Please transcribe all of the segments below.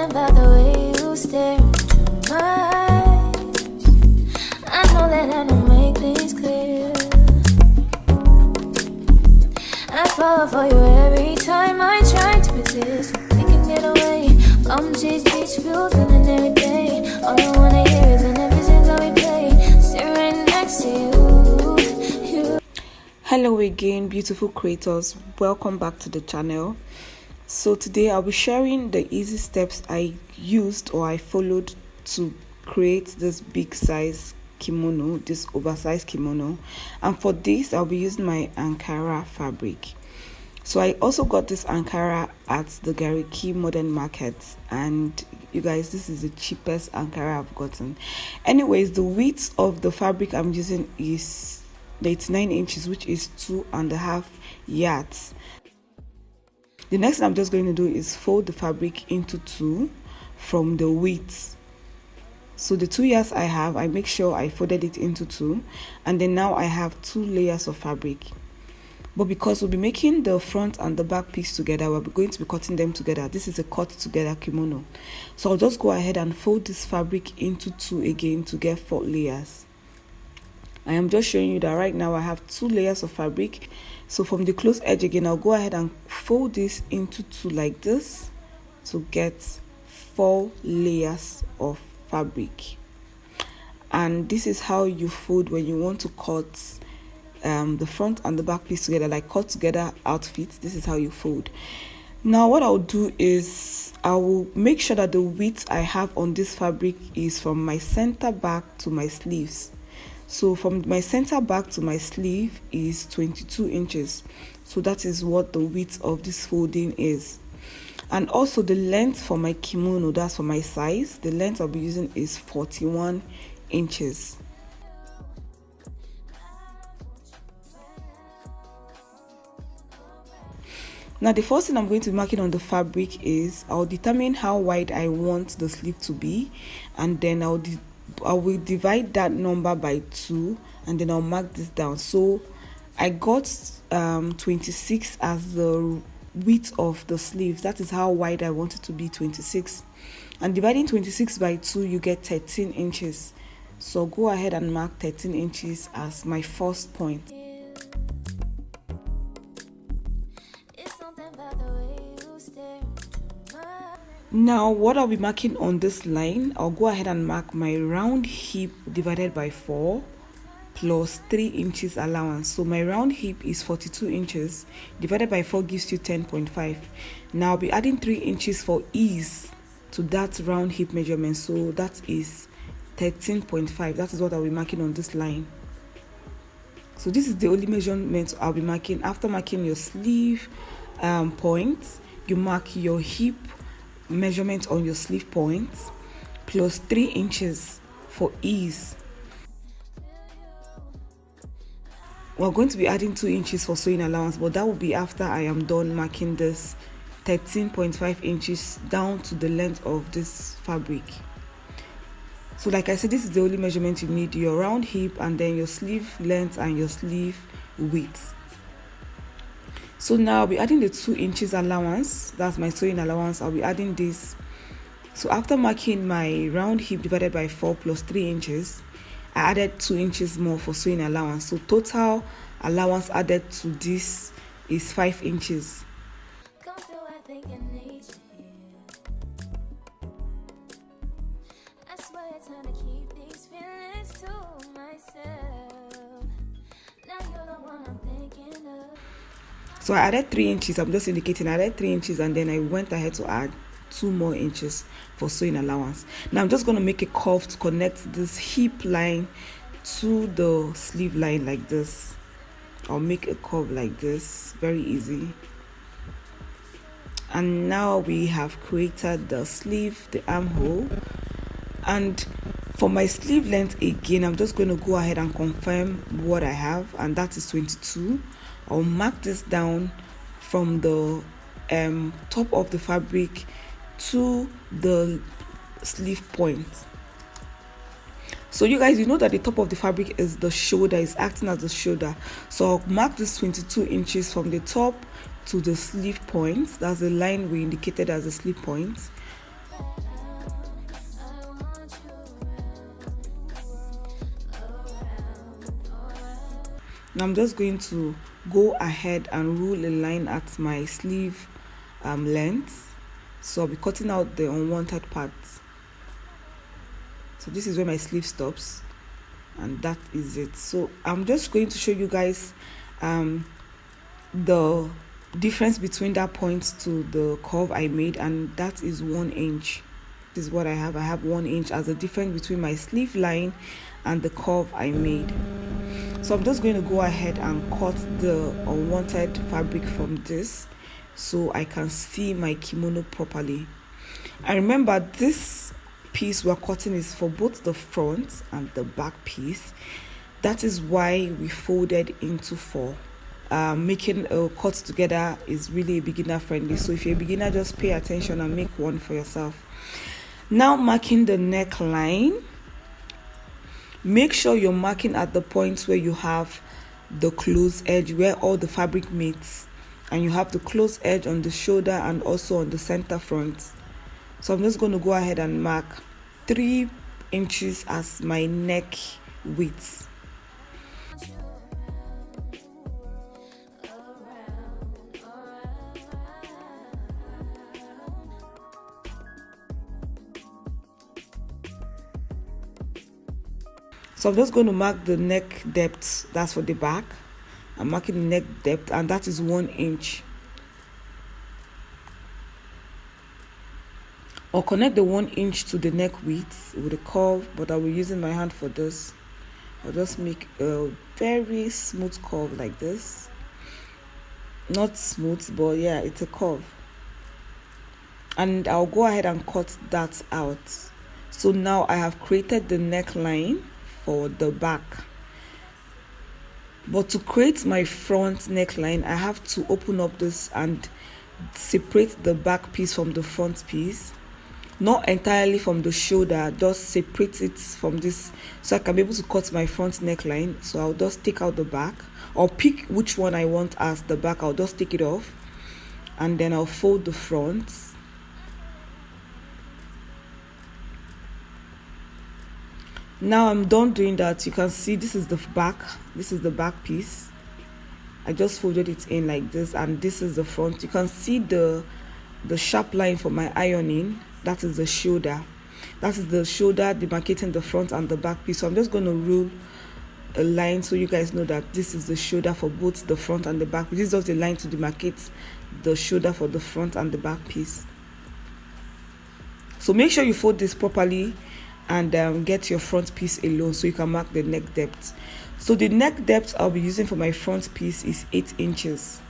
something about the way you stare into my eyes. I know that I don't make things clear. I fall for you every time I try to resist. We can get away. Palm trees, beach views, and every day. All I wanna hear is an ever since we play. Sit right next to you. Hello again, beautiful creators. Welcome back to the channel. So today I'll be sharing the easy steps I used or I followed to create this big size kimono, this oversized kimono. And for this I'll be using my Ankara fabric. So I also got this Ankara at the Gariki Modern Market, and you guys, this is the cheapest Ankara I've gotten. Anyways, the width of the fabric I'm using is 89 inches, which is 2.5 yards. The next thing I'm just going to do is fold the fabric into two from the width. So the 2 yards I have, I make sure I folded it into two, and then now I have 2 layers of fabric. But because we'll be making the front and the back piece together, we're going to be cutting them together. This is a cut together kimono. So I'll just go ahead and fold this fabric into two again to get 4 layers. I am just showing you that right now I have 2 layers of fabric. So from the close edge again, I'll go ahead and fold this into two like this to get 4 layers of fabric. And this is how you fold when you want to cut the front and the back piece together, like cut together outfits. This is how you fold. Now what I'll do is I will make sure that the width I have on this fabric is from my center back to my sleeves. So from my center back to my sleeve is 22 inches. So that is what the width of this folding is. And also the length for my kimono, that's for my size, the length I'll be using is 41 inches. Now the first thing I'm going to be marking on the fabric is I'll determine how wide I want the sleeve to be, and then I will divide that number by 2, and then I'll mark this down. So I got 26 as the width of the sleeve. That is how wide I want it to be, 26. And dividing 26 by 2, you get 13 inches. So go ahead and mark 13 inches as my first point. Now what I'll be marking on this line, I'll go ahead and mark my round hip divided by 4 plus 3 inches allowance. So my round hip is 42 inches divided by 4 gives you 10.5. Now I'll be adding 3 inches for ease to that round hip measurement, so that is 13.5. that is what I'll be marking on this line. So this is the only measurement I'll be marking. After marking your sleeve points, you mark your hip measurement on your sleeve points plus 3 inches for ease. We're going to be adding 2 inches for sewing allowance, but that will be after I am done marking this 13.5 inches down to the length of this fabric. So like I said, this is the only measurement you need: your round hip and then your sleeve length and your sleeve width. So now I'll be adding the 2 inches allowance, that's my sewing allowance. I'll be adding this. So after marking my round hip divided by 4 plus 3 inches, I added 2 inches more for sewing allowance. So total allowance added to this is 5 inches. So I added 3 inches. I'm just indicating I added 3 inches, and then I went ahead to add 2 more inches for sewing allowance. Now I'm just going to make a curve to connect this hip line to the sleeve line like this. I'll make a curve like this, very easy. And now we have created the sleeve, the armhole. And for my sleeve length again, I'm just going to go ahead and confirm what I have, and that is 22. I'll mark this down from the top of the fabric to the sleeve point. So you guys, you know that the top of the fabric is the shoulder, is acting as the shoulder. So I'll mark this 22 inches from the top to the sleeve point. That's the line we indicated as the sleeve point. Now I'm just going to go ahead and rule a line at my sleeve length. So I'll be cutting out the unwanted parts. So this is where my sleeve stops, and that is it. So I'm just going to show you guys the difference between that point to the curve I made, and that is 1 inch. This is what I have 1 inch as a difference between my sleeve line and the curve I made. So I'm just going to go ahead and cut the unwanted fabric from this so I can see my kimono properly. And remember, this piece we're cutting is for both the front and the back piece. That is why we folded into 4. Making a cut together is really beginner friendly, so if you're a beginner, just pay attention and make one for yourself. Now marking the neckline, make sure you're marking at the point where you have the close edge, where all the fabric meets, and you have the close edge on the shoulder and also on the center front. So I'm just going to go ahead and mark 3 inches as my neck width. So I'm just going to mark the neck depth, that's for the back. I'm marking the neck depth, and that is 1 inch. I'll connect the 1 inch to the neck width with a curve, but I'll be using my hand for this. I'll just make a very smooth curve like this. Not smooth, but yeah, it's a curve. And I'll go ahead and cut that out. So now I have created the neckline for the back. But to create my front neckline, I have to open up this and separate the back piece from the front piece. Not entirely from the shoulder, just separate it from this so I can be able to cut my front neckline. So I'll just take out the back, or pick which one I want as the back. I'll just take it off, and then I'll fold the front. Now I'm done doing that. You can see this is the back. This is the back piece. I just folded it in like this, and this is the front. You can see the sharp line for my ironing. That is the shoulder. That is the shoulder demarcating the front and the back piece. So I'm just going to rule a line so you guys know that this is the shoulder for both the front and the back. This is just a line to demarcate the shoulder for the front and the back piece. So make sure you fold this properly and get your front piece alone so you can mark the neck depth. So the neck depth I'll be using for my front piece is 8 inches.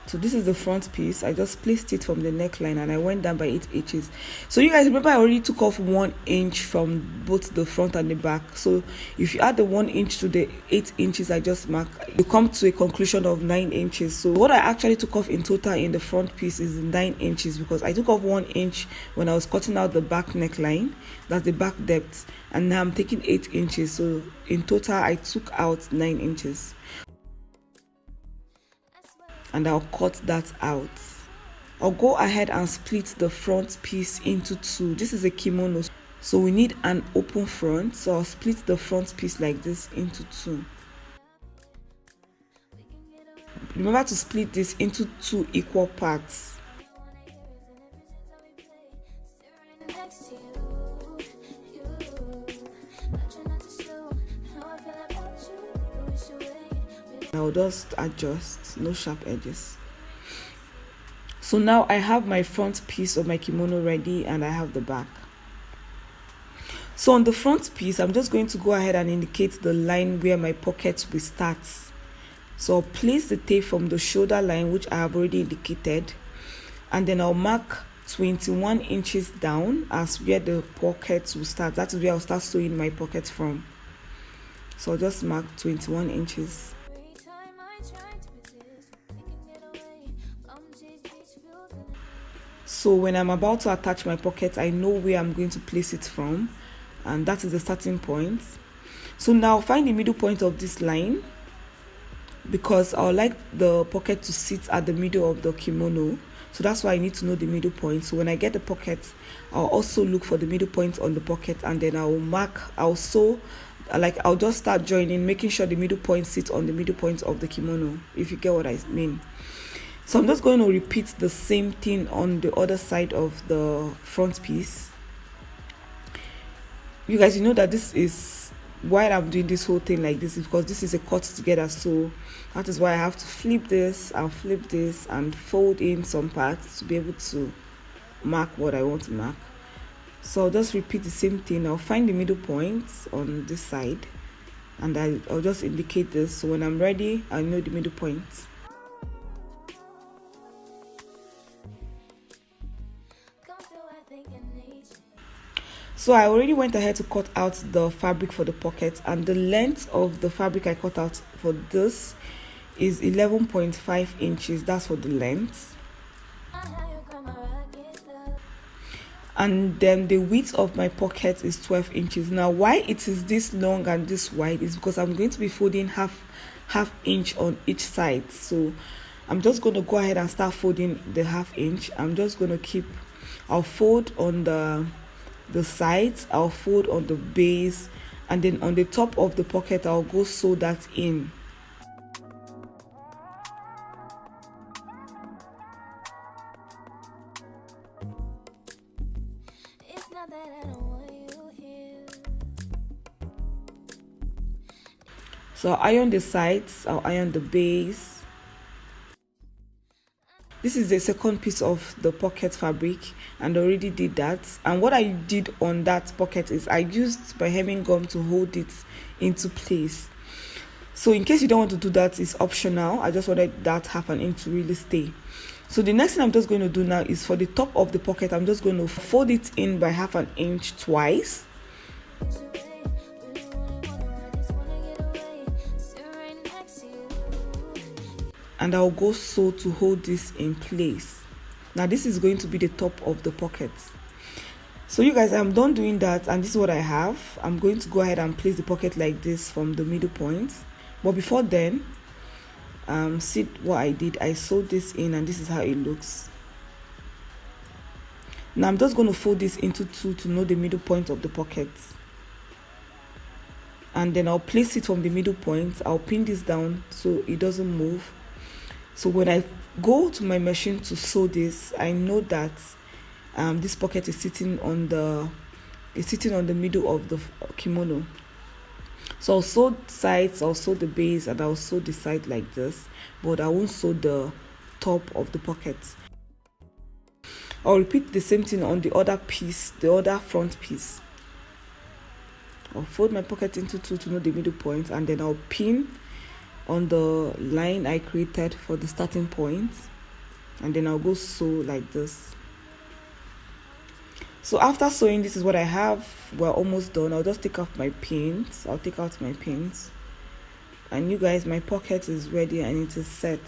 So this is the front piece. I just placed it from the neckline and I went down by 8 inches. So you guys remember I already took off 1 inch from both the front and the back. So if you add the 1 inch to the 8 inches I just marked, you come to a conclusion of 9 inches. So what I actually took off in total in the front piece is 9 inches, because I took off 1 inch when I was cutting out the back neckline. That's the back depth. And now I'm taking 8 inches. So in total I took out 9 inches. And I'll cut that out. I'll go ahead and split the front piece into 2. This is a kimono, so we need an open front. So I'll split the front piece like this into 2. Remember to split this into 2 equal parts. I'll just adjust, no sharp edges. So now I have my front piece of my kimono ready, and I have the back. So on the front piece, I'm just going to go ahead and indicate the line where my pocket will start. So I'll place the tape from the shoulder line, which I have already indicated, and then I'll mark 21 inches down as where the pocket will start. That is where I'll start sewing my pocket from. So I'll just mark 21 inches. So when I'm about to attach my pocket, I know where I'm going to place it from, and that is the starting point. So now find the middle point of this line, because I would like the pocket to sit at the middle of the kimono. So that's why I need to know the middle point. So when I get the pocket, I'll also look for the middle point on the pocket, and then I'll sew, like I'll just start joining, making sure the middle point sits on the middle point of the kimono, if you get what I mean. So I'm just going to repeat the same thing on the other side of the front piece. You guys, you know that this is why I'm doing this whole thing like this, is because this is a cut together. So that is why I have to flip this, I'll flip this and fold in some parts to be able to mark what I want to mark. So I'll just repeat the same thing. I'll find the middle point on this side, and I'll just indicate this, so when I'm ready I know the middle point. So I already went ahead to cut out the fabric for the pocket, and the length of the fabric I cut out for this is 11.5 inches. That's for the length. And then the width of my pocket is 12 inches. Now why it is this long and this wide is because I'm going to be folding half inch on each side. So I'm just going to go ahead and start folding the half inch. I'm just going to I'll fold on the sides, I'll fold on the base, and then on the top of the pocket I'll go sew that in. So I'll iron the sides, I'll iron the base. This is the second piece of the pocket fabric, and I already did that. And what I did on that pocket is I used my hemming gum to hold it into place. So in case you don't want to do that, it's optional. I just wanted that half an inch to really stay. So the next thing I'm just going to do now is for the top of the pocket, I'm just going to fold it in by half an inch twice. And I'll go sew to hold this in place. Now this is going to be the top of the pocket. So you guys, I'm done doing that, and this is what I have. I'm going to go ahead and place the pocket like this from the middle point. But before then, see what I did. I sewed this in, and this is how it looks. Now I'm just going to fold this into two to know the middle point of the pocket. And then I'll place it from the middle point. I'll pin this down so it doesn't move. So when I go to my machine to sew this, I know that this pocket is sitting on the middle of the kimono. So I'll sew sides, I'll sew the base, and I'll sew the side like this, but I won't sew the top of the pocket. I'll repeat the same thing on the other piece, the other front piece. I'll fold my pocket into two to know the middle point, and then I'll pin on the line I created for the starting point, and then I'll go sew like this. So after sewing, this is what I have. We're almost done. I'll just take off my pins. I'll take out my pins, and you guys, my pocket is ready and it is set.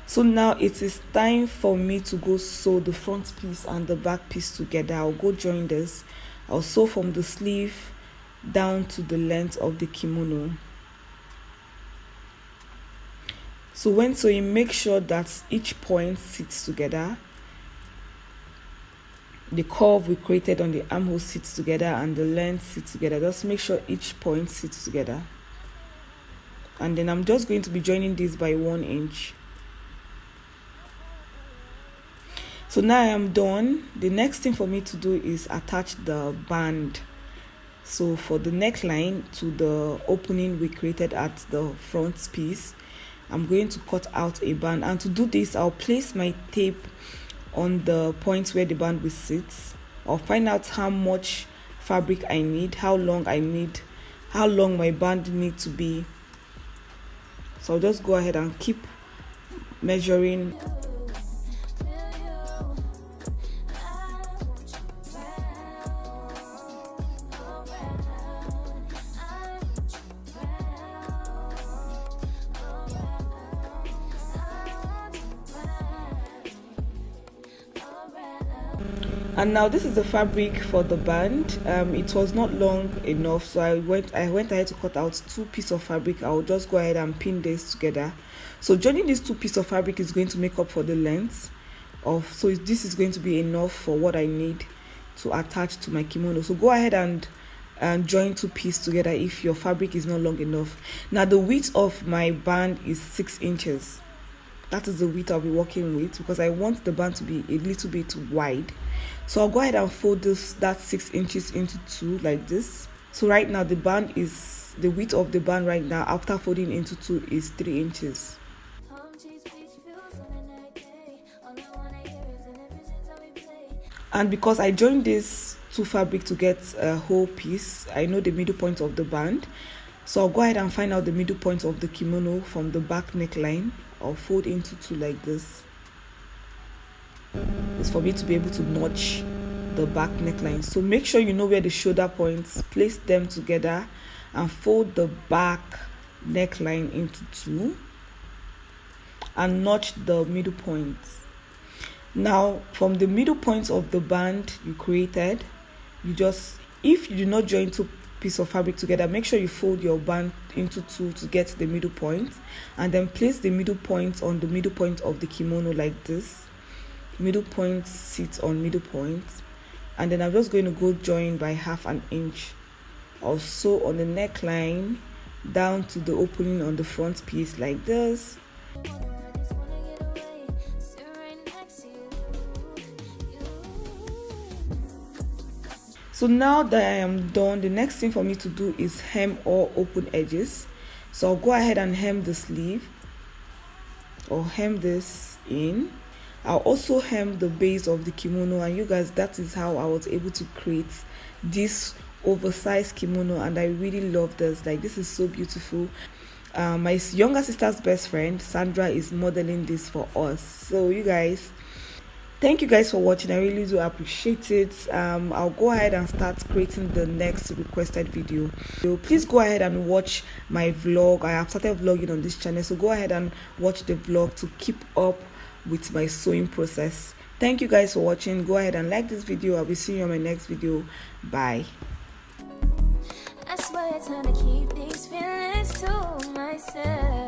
So now it is time for me to go sew the front piece and the back piece together. I'll go join this. I'll sew from the sleeve down to the length of the kimono. So when sewing, make sure that each point sits together. The curve we created on the armhole sits together, and the length sits together. Just make sure each point sits together. And then I'm just going to be joining this by 1 inch. So now I am done. The next thing for me to do is attach the band. So for the neckline to the opening we created at the front piece, I'm going to cut out a band, and to do this I'll place my tape on the points where the band will sit. I'll find out how much fabric I need, how long my band needs to be. So I'll just go ahead and keep measuring. And now this is the fabric for the band. It was not long enough, so I went ahead to cut out 2 pieces of fabric. I'll just go ahead and pin this together. So joining these 2 pieces of fabric is going to make up for the length so this is going to be enough for what I need to attach to my kimono. So go ahead and join two pieces together if your fabric is not long enough. Now the width of my band is 6 inches. That is the width I'll be working with because I want the band to be a little bit wide. So I'll go ahead and fold that 6 inches into 2 like this. So right now the width of the band right now after folding into 2 is 3 inches. And because I joined this two fabric to get a whole piece, I know the middle point of the band. So I'll go ahead and find out the middle point of the kimono from the back neckline. I'll fold into 2 like this. It's for me to be able to notch the back neckline. So make sure you know where the shoulder points, place them together and fold the back neckline into 2 and notch the middle points. Now from the middle point of the band you created, if you do not join 2 pieces of fabric together, make sure you fold your band into 2 to get the middle point, and then place the middle point on the middle point of the kimono like this. Middle point sits on middle point, and then I'm just going to go join by 1/2 inch or so on the neckline down to the opening on the front piece like this. So now that I am done, the next thing for me to do is hem all open edges. So I'll go ahead and hem the sleeve or hem this in. I'll also hem the base of the kimono, and you guys, that is how I was able to create this oversized kimono, and I really love this. Like, this is so beautiful. My younger sister's best friend Sandra is modeling this for us. So you guys, thank you guys for watching. I really do appreciate it. I'll go ahead and start creating the next requested video. So please go ahead and watch my vlog. I have started vlogging on this channel, so go ahead and watch the vlog to keep up with my sewing process. Thank you guys for watching. Go ahead and like this video. I'll be seeing you on my next video. Bye. I swear it's time to keep these feelings to myself.